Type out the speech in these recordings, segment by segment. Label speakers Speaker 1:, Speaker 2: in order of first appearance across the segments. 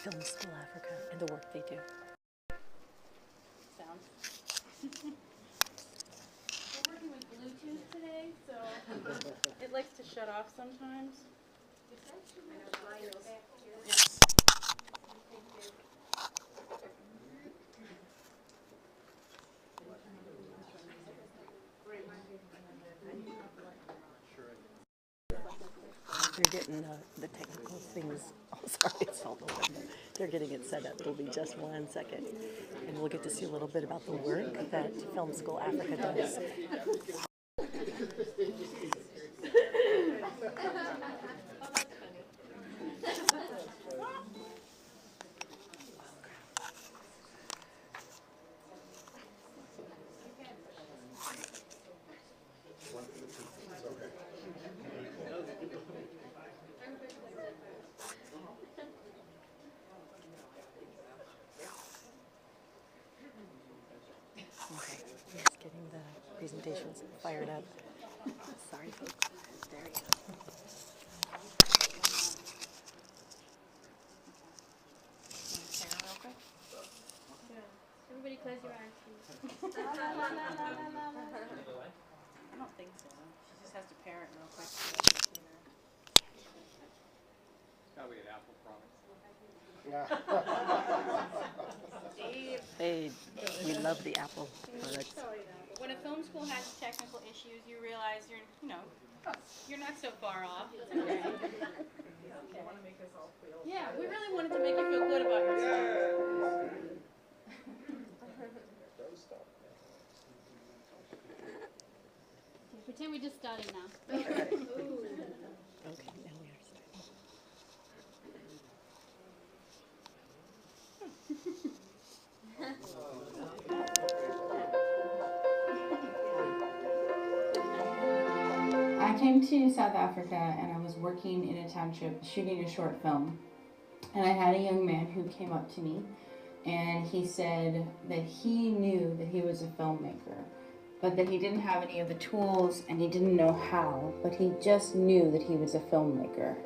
Speaker 1: Film School Africa and the work they do.
Speaker 2: Sound. We're working with Bluetooth today, so it likes to shut off sometimes. Yes.
Speaker 1: They're getting the technical things. Oh, sorry, it's all the window. They're getting it set up. It'll be just 1 second. And we'll get to see a little bit about the work that Film School Africa does. Okay, just getting the presentations fired up. Sorry, folks. There you go.
Speaker 2: Everybody close your eyes, please. I don't think so. She just has to pair it real quick.
Speaker 3: Probably an Apple product.
Speaker 1: Hey, we love the Apple products.
Speaker 2: When a film school has technical issues, you realize you're not so far off. It's okay. Yeah, we really wanted to make you feel good about yourself. Pretend we just started now.
Speaker 1: Okay, now we are starting.
Speaker 4: I came to South Africa and I was working in a township shooting a short film. And I had a young man who came up to me and he said that he knew that he was a filmmaker, but that he didn't have any of the tools and he didn't know how, but he just knew that he was a filmmaker.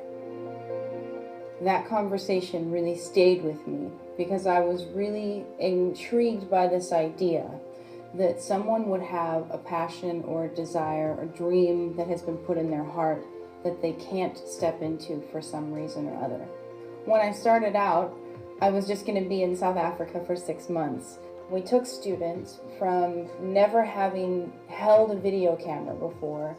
Speaker 4: That conversation really stayed with me because I was really intrigued by this idea that someone would have a passion or a desire or dream that has been put in their heart that they can't step into for some reason or other. When I started out, I was just going to be in South Africa for 6 months. We took students from never having held a video camera before.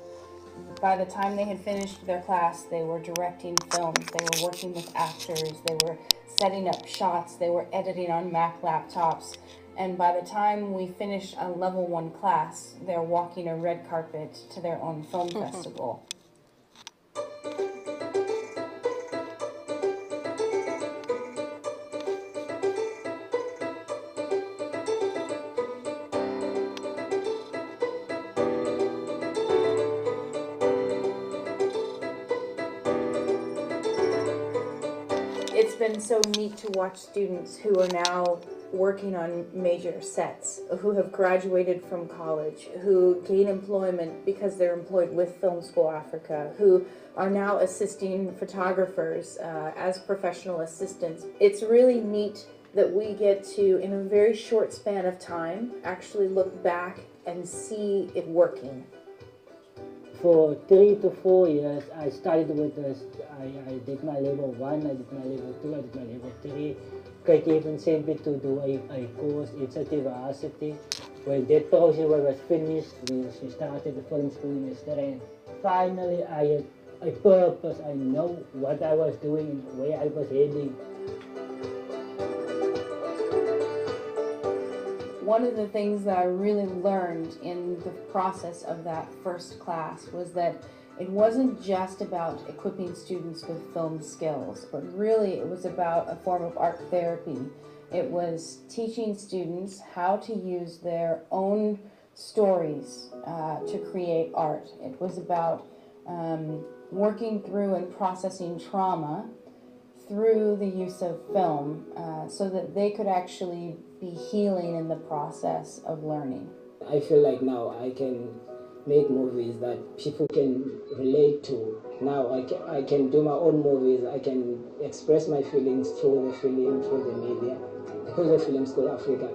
Speaker 4: By the time they had finished their class, they were directing films, they were working with actors, they were setting up shots, they were editing on Mac laptops. And by the time we finished a level 1 class, they're walking a red carpet to their own film festival. It's been so neat to watch students who are now working on major sets, who have graduated from college, who gain employment because they're employed with Film School Africa, who are now assisting photographers as professional assistants. It's really neat that we get to, in a very short span of time, actually look back and see it working.
Speaker 5: For 3 to 4 years, I started with this. I did my level 1, I did my level 2, I did my level 3. Kijk even sent me to do a course. It's at the varsity. When that process was finished, we started the film school in Australia. Finally, I had a purpose. I know what I was doing and where I was heading.
Speaker 4: One of the things that I really learned in the process of that first class was that it wasn't just about equipping students with film skills, but really it was about a form of art therapy. It was teaching students how to use their own stories to create art. It was about working through and processing trauma through the use of film so that they could actually be healing in the process of learning.
Speaker 6: I feel like now I can make movies that people can relate to. Now I can do my own movies. I can express my feelings through the film, through the media, because of Film School Africa.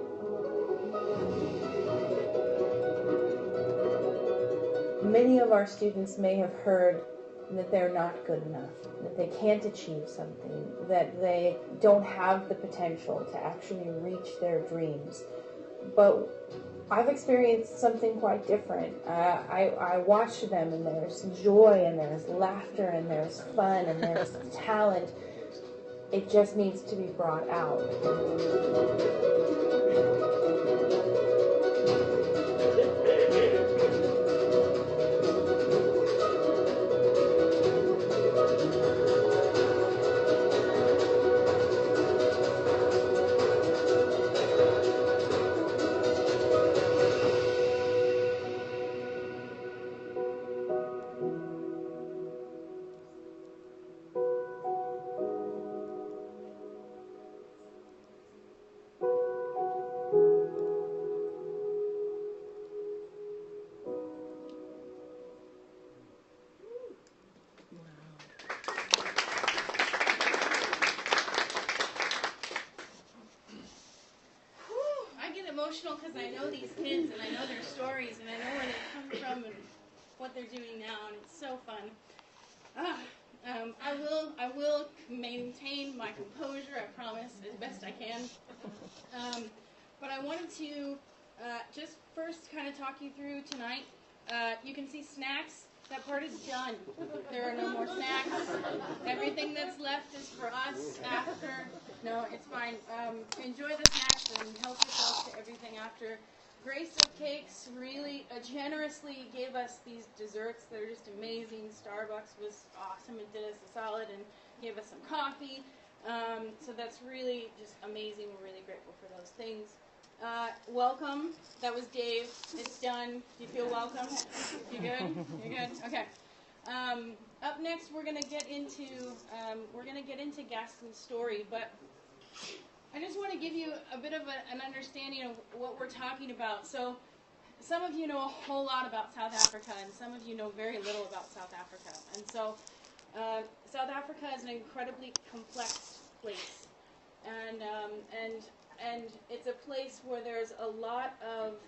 Speaker 7: Many of our students may have heard that they're not good enough, that they can't achieve something, that they don't have the potential to actually reach their dreams. But I've experienced something quite different. I watch them, and there's joy, and there's laughter, and there's fun, and there's talent. It just needs to be brought out.
Speaker 2: Emotional because I know these kids and I know their stories and I know where they come from and what they're doing now, and it's so fun. I will maintain my composure, I promise, as best I can. But I wanted to just first kind of talk you through tonight. You can see snacks. That part is done. There are no more snacks. Everything that's left is for us after. No, it's fine. Enjoy the snacks and help yourself to everything after. Grace of Cakes really generously gave us these desserts that are just amazing. Starbucks was awesome and did us a solid and gave us some coffee. So that's really just amazing. We're really grateful for those things. Welcome. That was Dave. It's done. Do you feel welcome? You good? You're good? Okay. Up next, we're gonna get into Gaston's story, but I just want to give you a bit of an understanding of what we're talking about. So, some of you know a whole lot about South Africa, and some of you know very little about South Africa. And so, South Africa is an incredibly complex place, and it's a place where there's a lot of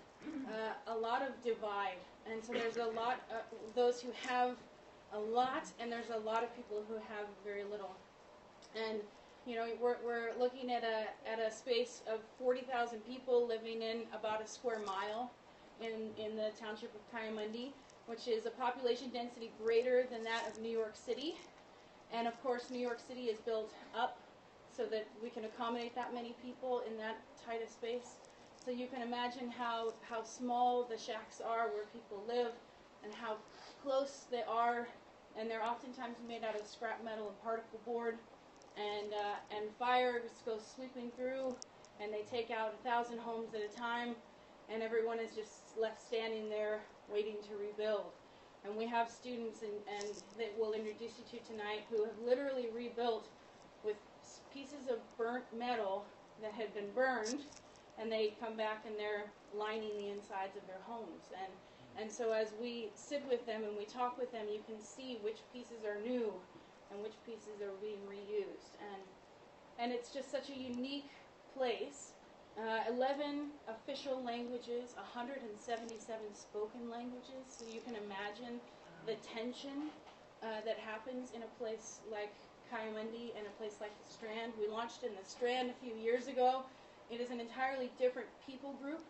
Speaker 2: divide, and so there's a lot of those who have a lot, and there's a lot of people who have very little. And you know, we're looking at a space of 40,000 people living in about a square mile in the township of Kayamandi, which is a population density greater than that of New York City. And of course, New York City is built up so that we can accommodate that many people in that tight a space. So you can imagine how small the shacks are where people live and how close they are. And they're oftentimes made out of scrap metal and particle board. And fires go sweeping through, and they take out 1,000 homes at a time, and everyone is just left standing there waiting to rebuild. And we have students and that we'll introduce you to tonight who have literally rebuilt with pieces of burnt metal that had been burned, and they come back and they're lining the insides of their homes. And so as we sit with them and we talk with them, you can see which pieces are new and which pieces are being reused. And it's just such a unique place. 11 official languages, 177 spoken languages. So you can imagine the tension that happens in a place like Kayamandi and a place like the Strand. We launched in the Strand a few years ago. It is an entirely different people group.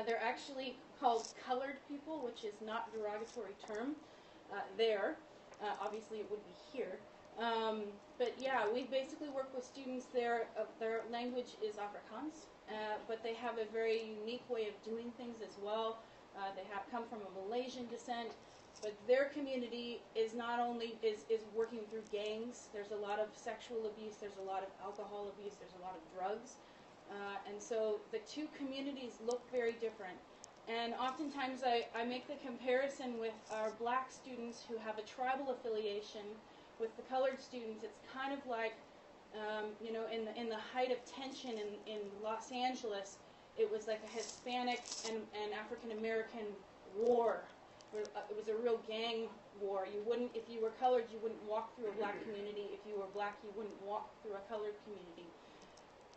Speaker 2: They're actually called colored people, which is not a derogatory term there. Obviously, it would be here. But yeah, we basically work with students there. Their language is Afrikaans, but they have a very unique way of doing things as well. They have come from a Malaysian descent, but their community is not only is working through gangs. There's a lot of sexual abuse. There's a lot of alcohol abuse. There's a lot of drugs, and so the two communities look very different. And oftentimes I make the comparison with our black students who have a tribal affiliation with the colored students. It's kind of like, you know, in the height of tension in Los Angeles, it was like a Hispanic and African American war. it was a real gang war. You wouldn't, if you were colored, you wouldn't walk through a black community. If you were black, you wouldn't walk through a colored community.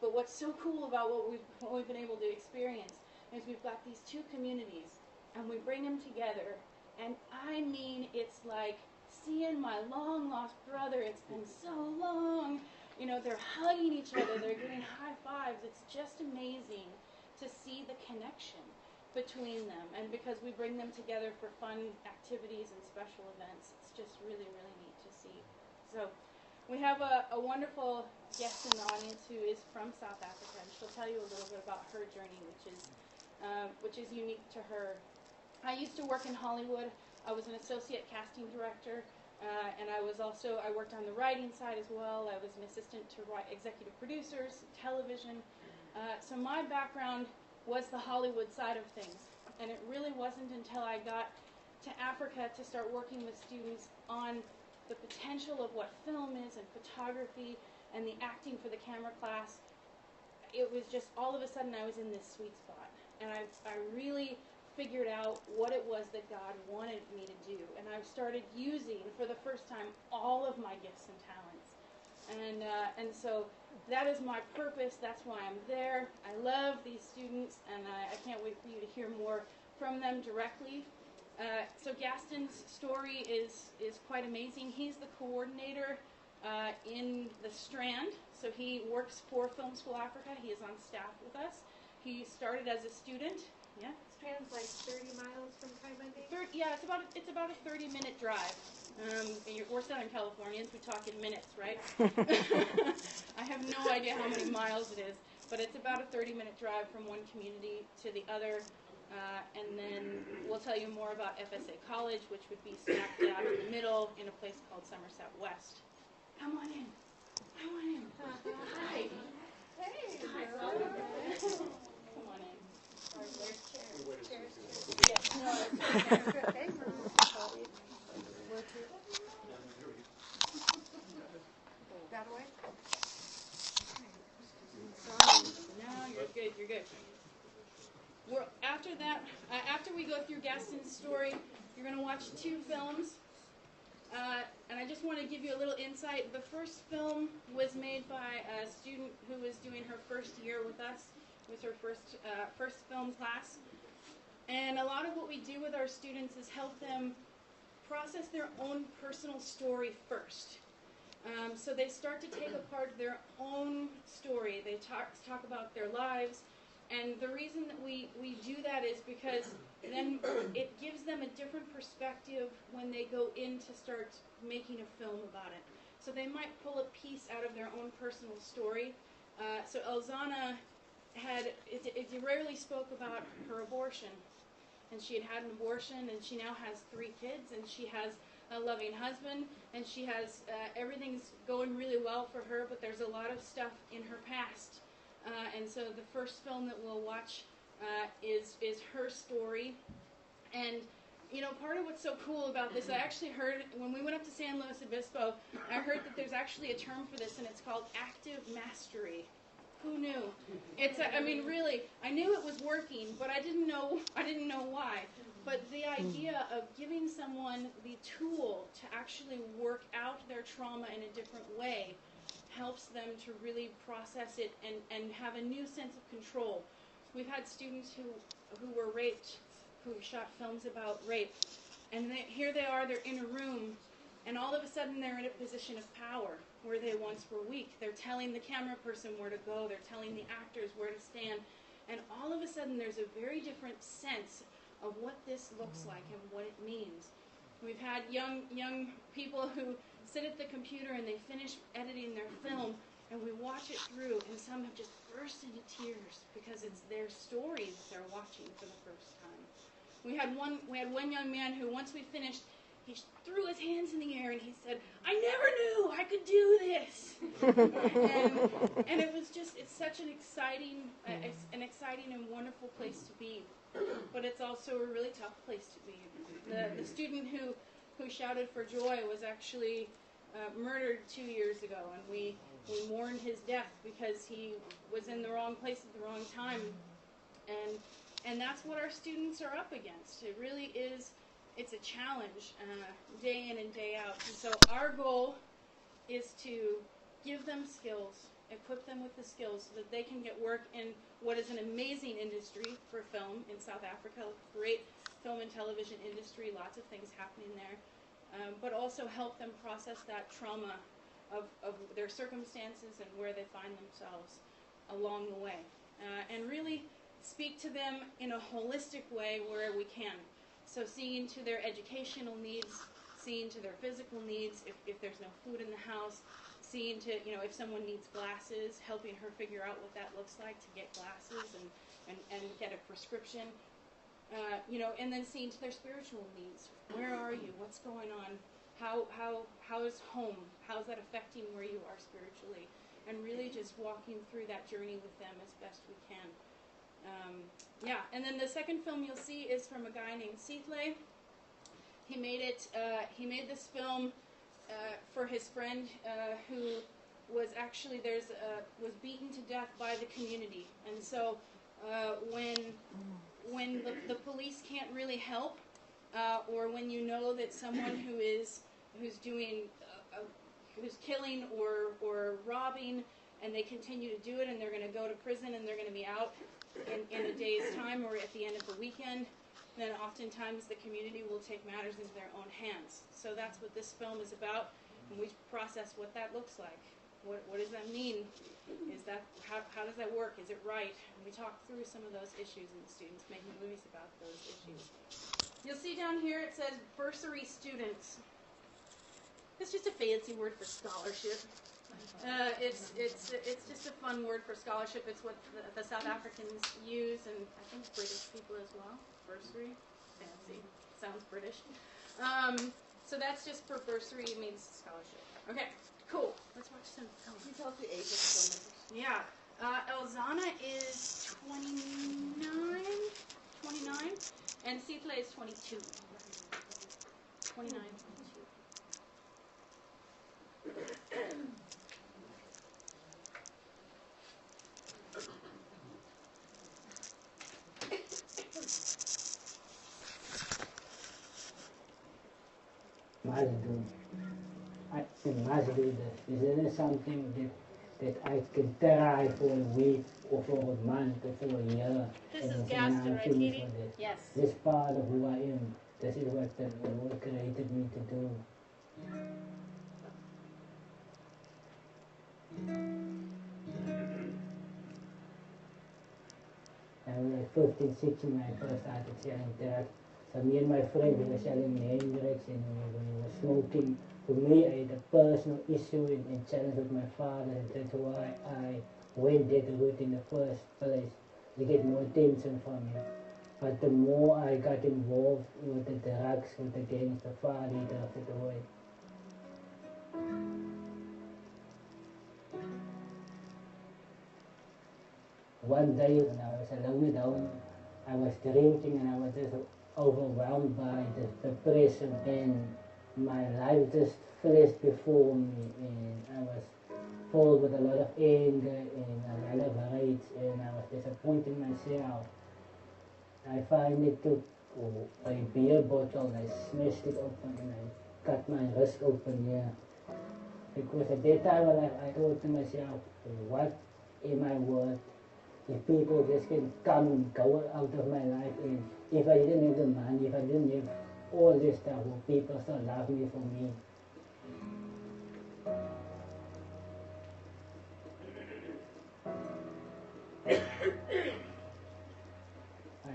Speaker 2: But what's so cool about what we've been able to experience is we've got these two communities, and we bring them together, and I mean, it's like seeing my long lost brother. It's been so long. You know, they're hugging each other, they're giving high fives. It's just amazing to see the connection between them, and because we bring them together for fun activities and special events, it's just really, really neat to see. So we have a wonderful guest in the audience who is from South Africa, and she'll tell you a little bit about her journey, which is unique to her. I used to work in Hollywood. I was an associate casting director, and I worked on the writing side as well. I was an assistant to executive producers, television. So my background was the Hollywood side of things, and it really wasn't until I got to Africa to start working with students on the potential of what film is and photography and the acting for the camera class. It was just all of a sudden I was in this sweet spot, and I really figured out what it was that God wanted me to do, and I started using for the first time all of my gifts and talents, and so that is my purpose. That's why I'm there. I love these students, and I can't wait for you to hear more from them directly. So Gaston's story is quite amazing. He's the coordinator in the Strand, so he works for Film School Africa. He is on staff with us. He started as a student. Yeah.
Speaker 8: Strand's like 30 miles from Kaimandi?
Speaker 2: Yeah, it's about a 30-minute drive. We're Southern Californians. We talk in minutes, right? I have no idea how many miles it is, but it's about a 30-minute drive from one community to the other. And then we'll tell you more about FSA College, which would be smack dab in the middle in a place called Somerset West. Come on in. Come on in. Hi.
Speaker 8: Hey!
Speaker 2: Come on in.
Speaker 8: There's chairs.
Speaker 2: Yes, no,
Speaker 8: Okay. That way?
Speaker 2: no, you're good. After that, after we go through Gaston's story, you're going to watch two films. And I just want to give you a little insight. The first film was made by a student who was doing her first year with us. It was her first film class. And a lot of what we do with our students is help them process their own personal story first. So they start to take apart their own story. They talk about their lives. And the reason that we do that is because then it gives them a different perspective when they go in to start making a film about it. So they might pull a piece out of their own personal story. So Elzana rarely spoke about her abortion. And she had an abortion, and she now has 3 kids, and she has a loving husband, and she has everything's going really well for her, but there's a lot of stuff in her past. And so the first film that we'll watch is her story. And, you know, part of what's so cool about this, I actually heard, when we went up to San Luis Obispo, I heard that there's actually a term for this, and it's called active mastery. Who knew? I mean, really, I knew it was working, but I didn't know why. But the idea of giving someone the tool to actually work out their trauma in a different way helps them to really process it and have a new sense of control. We've had students who were raped, who shot films about rape, and here they are, they're in a room, and all of a sudden they're in a position of power where they once were weak. They're telling the camera person where to go, they're telling the actors where to stand, and all of a sudden there's a very different sense of what this looks like and what it means. We've had young people who sit at the computer and they finish editing their film, and we watch it through, and some have just burst into tears because it's their story that they're watching for the first time. We had one young man who, once we finished, he threw his hands in the air and he said, "I never knew I could do this." and it was just, it's such an exciting and wonderful place to be, but it's also a really tough place to be. The student who shouted for joy was actually murdered 2 years ago, and we mourned his death because he was in the wrong place at the wrong time, and that's what our students are up against. It really is it's a challenge day in and day out. And so our goal is to give them skills, equip them with the skills so that they can get work in what is an amazing industry for film in South Africa, great film and television industry, lots of things happening there, but also help them process that trauma of their circumstances and where they find themselves along the way. And really speak to them in a holistic way where we can. So seeing to their educational needs, seeing to their physical needs, if there's no food in the house, seeing to, if someone needs glasses, helping her figure out what that looks like to get glasses and get a prescription, and then seeing to their spiritual needs. Where are you? What's going on? How is home? How's that affecting where you are spiritually? And really just walking through that journey with them as best we can. And then the second film you'll see is from a guy named Seathley. He made this film for his friend who was actually was beaten to death by the community. And so when the police can't really help, or when you know that someone who's killing or robbing, and they continue to do it, and they're going to go to prison, and they're going to be out in a day's time or at the end of the weekend, then oftentimes the community will take matters into their own hands. So that's what this film is about, and we process what that looks like. What does that mean? Is that how does that work? Is it right? And we talk through some of those issues, and the students making movies about those issues. You'll see down here it says bursary students. It's just a fancy word for scholarship. It's just a fun word for scholarship. It's what the South Africans use, and I think British people as well. Bursary, fancy, sounds British. So that's just for bursary. It means scholarship. Okay, cool. Let's watch some film.
Speaker 1: Can you tell us the age of the filmmakers?
Speaker 2: Yeah, Elzana is 29, and Seathley is 22. 29.
Speaker 5: Must do this. This is something that I can try for a week or for a month or for a year.
Speaker 2: This is Gaster, right, Katie? Yes.
Speaker 5: This part of who I am. This is what the Lord created me to do. I was like 15, 16 when I first started selling drugs. So me and my friend, we were selling Hendrix and we were smoking. For me, I had a personal issue and challenge with my father, and that's why I went that route in the first place, to get more attention from him. But the more I got involved with the drugs, with the gangs, the father, he drifted away. One day when I was alone at home, I was drinking and I was just overwhelmed by the depression, and my life just flashed before me, and I was filled with a lot of anger and a lot of rage, and I was disappointed myself. I finally took a beer bottle and I smashed it open and I cut my wrist open here. Because at that time I thought to myself, what am I worth if people just can come and go out of my life, and if I didn't have the money, if I didn't have all this stuff, will people still love me for me? I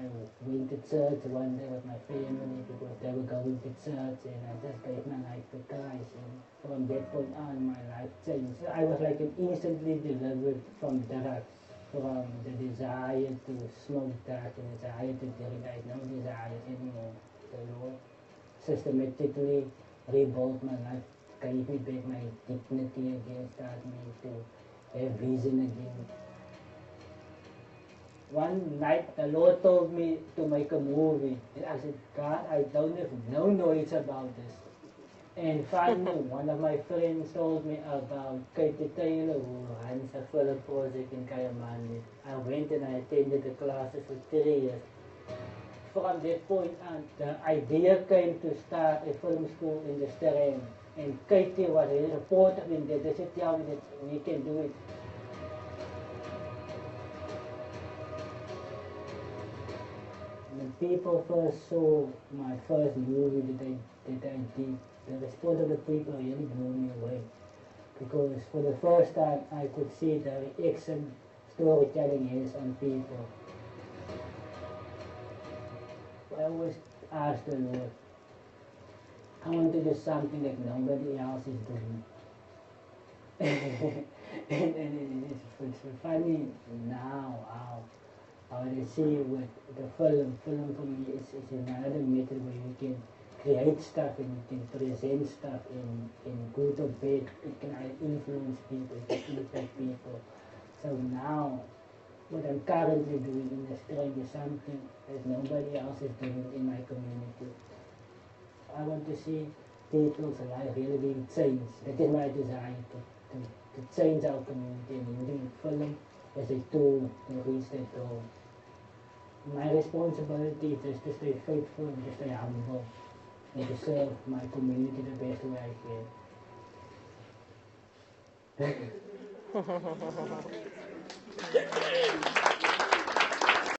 Speaker 5: went to church one day with my family because they were going to church, and I just gave my life to Christ, and from that point on my life changed. I was like instantly delivered from drugs, from the desire to smoke drugs, the desire to drink. I had no desires anymore. The Lord systematically rebuilt my life, gave me back my dignity again, started me to have vision again. One night the Lord told me to make a movie, and I said, God, I don't have no knowledge about this. And finally one of my friends told me about Katie Taylor, who runs a film project in Kayamani. I went and I attended the classes for 3 years. from that point on, the idea came to start a film school in this terrain. And Katie was really supportive in that. They said, yeah, we can do it. When people first saw my first movie that I did, the response of the people really blew me away. Because for the first time I could see the reaction storytelling is on people. I always asked the Lord, I want to do something that nobody else is doing. and it's funny now how I see with the film. Film for me is another method where you can create stuff and you can present stuff in good or bad. It can influence people, it can impact people. So now, what I'm currently doing in the strength is something that nobody else is doing in my community. I want to see people's life really being changed. That is my desire, to change our community and using film as a tool to reach that goal. My responsibility is just to stay faithful and to stay humble and to serve my community the best way I can.